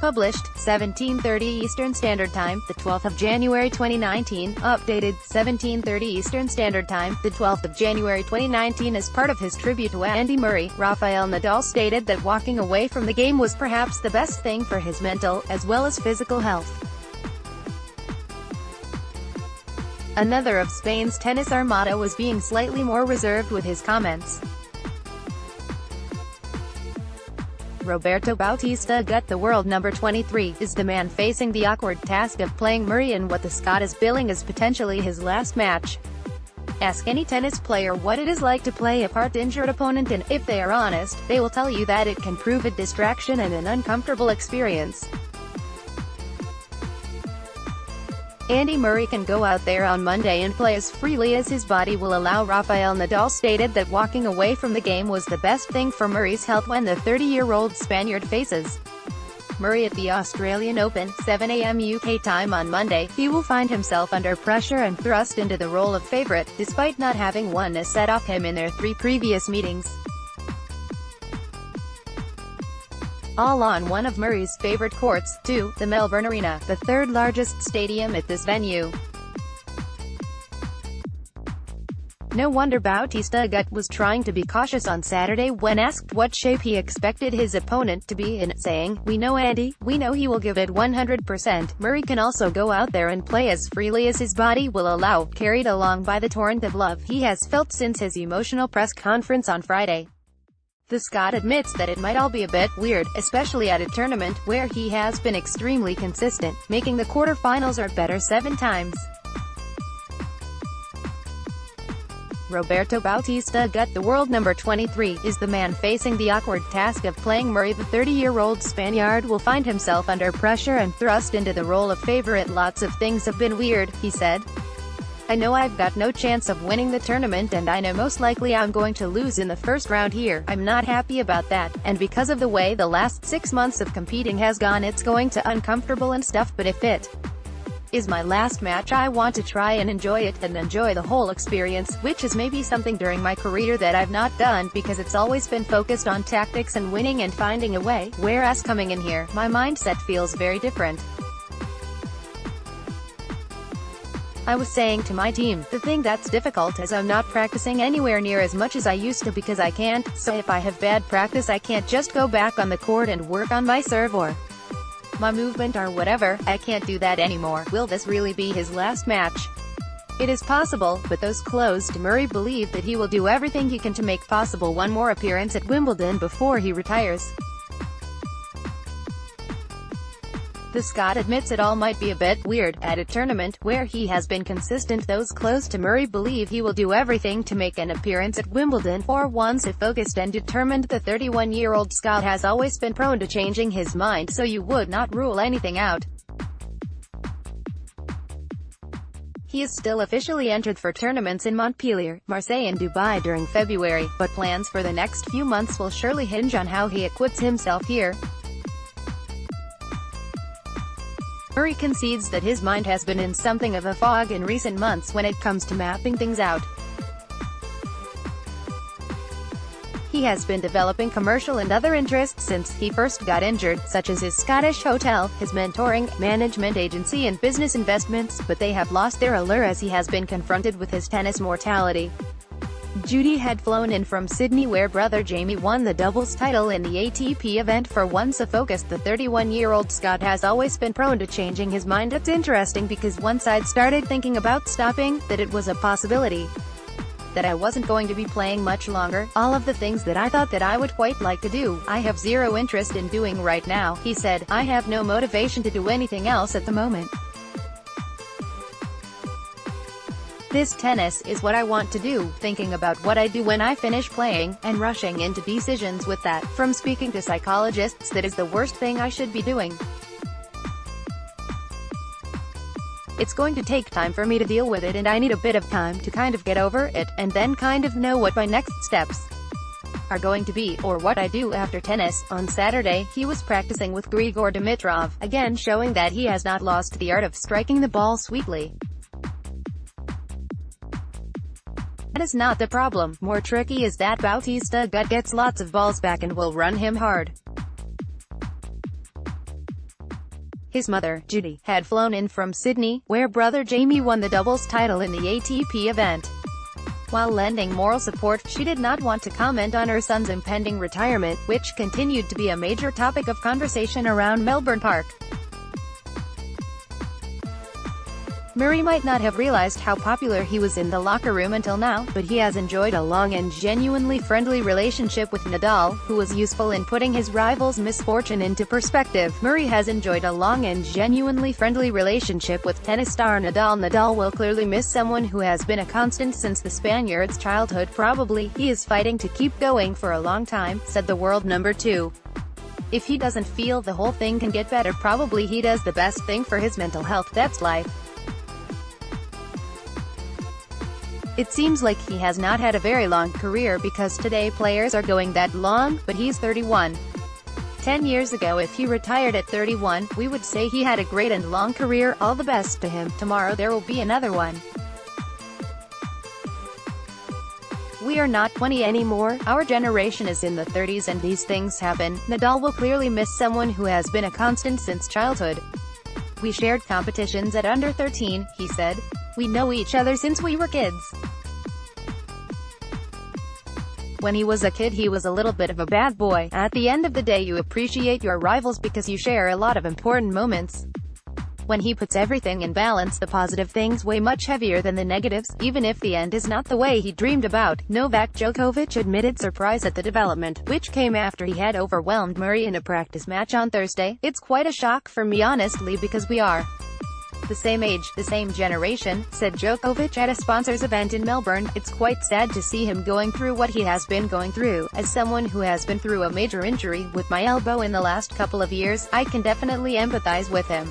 Published, 17:30 Eastern Standard Time, the 12th of January 2019. Updated, 17:30 Eastern Standard Time, the 12th of January 2019. As part of his tribute to Andy Murray, Rafael Nadal stated that walking away from the game was perhaps the best thing for his mental, as well as physical health. Another of Spain's tennis armada was being slightly more reserved with his comments. Roberto Bautista Agut, the world number 23, is the man facing the awkward task of playing Murray in what the Scot is billing as potentially his last match. Ask any tennis player what it is like to play a part-injured opponent, and, if they are honest, they will tell you that it can prove a distraction and an uncomfortable experience. Andy Murray can go out there on Monday and play as freely as his body will allow. Rafael Nadal stated that walking away from the game was the best thing for Murray's health when the 30-year-old Spaniard faces Murray at the Australian Open, 7 a.m. UK time on Monday. He will find himself under pressure and thrust into the role of favourite, despite not having won a set off him in their 3 previous meetings. All on one of Murray's favourite courts, too, the Melbourne Arena, the third largest stadium at this venue. No wonder Bautista Agut was trying to be cautious on Saturday when asked what shape he expected his opponent to be in, saying, "We know Andy, we know he will give it 100%. Murray can also go out there and play as freely as his body will allow," carried along by the torrent of love he has felt since his emotional press conference on Friday. The Scot admits that it might all be a bit weird, especially at a tournament where he has been extremely consistent, making the quarterfinals or better 7 times. Roberto Bautista Agut, the world number 23, is the man facing the awkward task of playing Murray. The 30-year-old Spaniard will find himself under pressure and thrust into the role of favourite. "Lots of things have been weird," he said. "I know I've got no chance of winning the tournament, and I know most likely I'm going to lose in the first round here. I'm not happy about that, and because of the way the last 6 months of competing has gone, it's going to uncomfortable and stuff, but if it is my last match, I want to try and enjoy it, and enjoy the whole experience, which is maybe something during my career that I've not done, because it's always been focused on tactics and winning and finding a way, whereas coming in here, my mindset feels very different. I was saying to my team, the thing that's difficult is I'm not practicing anywhere near as much as I used to because I can't, so if I have bad practice I can't just go back on the court and work on my serve or my movement or whatever. I can't do that anymore." Will this really be his last match? It is possible, but those close to Murray believe that he will do everything he can to make possible one more appearance at Wimbledon before he retires. The Scot admits it all might be a bit weird. At a tournament where he has been consistent, those close to Murray believe he will do everything to make an appearance at Wimbledon. For once a focused and determined, the 31-year-old Scot has always been prone to changing his mind, so you would not rule anything out. He is still officially entered for tournaments in Montpellier, Marseille and Dubai during February, but plans for the next few months will surely hinge on how he acquits himself here. Murray concedes that his mind has been in something of a fog in recent months when it comes to mapping things out. He has been developing commercial and other interests since he first got injured, such as his Scottish hotel, his mentoring, management agency and business investments, but they have lost their allure as he has been confronted with his tennis mortality. Judy had flown in from Sydney where brother Jamie won the doubles title in the ATP event. For once a focused, the 31-year-old Scot has always been prone to changing his mind. It's interesting because once I'd started thinking about stopping, that it was a possibility that I wasn't going to be playing much longer. All of the things that I thought that I would quite like to do, I have zero interest in doing right now," he said. "I have no motivation to do anything else at the moment. This tennis is what I want to do, thinking about what I do when I finish playing, and rushing into decisions with that, from speaking to psychologists, that is the worst thing I should be doing. It's going to take time for me to deal with it, and I need a bit of time to kind of get over it, and then kind of know what my next steps are going to be, or what I do after tennis." On Saturday, he was practicing with Grigor Dimitrov, again showing that he has not lost the art of striking the ball sweetly. That is not the problem. More tricky is that Bautista Agut gets lots of balls back and will run him hard. His mother, Judy, had flown in from Sydney, where brother Jamie won the doubles title in the ATP event. While lending moral support, she did not want to comment on her son's impending retirement, which continued to be a major topic of conversation around Melbourne Park. Murray might not have realized how popular he was in the locker room until now, but he has enjoyed a long and genuinely friendly relationship with Nadal, who was useful in putting his rival's misfortune into perspective. Murray has enjoyed a long and genuinely friendly relationship with tennis star Nadal. Nadal will clearly miss someone who has been a constant since the Spaniard's childhood. Probably, he is fighting to keep going for a long time, said the world number 2. If he doesn't feel the whole thing can get better, probably he does the best thing for his mental health. That's life. It seems like he has not had a very long career because today players are going that long, but he's 31. 10 years ago, if he retired at 31, we would say he had a great and long career. All the best to him. Tomorrow there will be another one. We are not 20 anymore. Our generation is in the 30s and these things happen. Nadal will clearly miss someone who has been a constant since childhood. We shared competitions at under 13, he said. We know each other since we were kids. When he was a kid he was a little bit of a bad boy. At the end of the day you appreciate your rivals because you share a lot of important moments. When he puts everything in balance, the positive things weigh much heavier than the negatives, even if the end is not the way he dreamed about. Novak Djokovic admitted surprise at the development, which came after he had overwhelmed Murray in a practice match on Thursday. It's quite a shock for me honestly because we are the same age, the same generation, said Djokovic at a sponsors event in Melbourne. It's quite sad to see him going through what he has been going through. As someone who has been through a major injury with my elbow in the last couple of years, I can definitely empathize with him.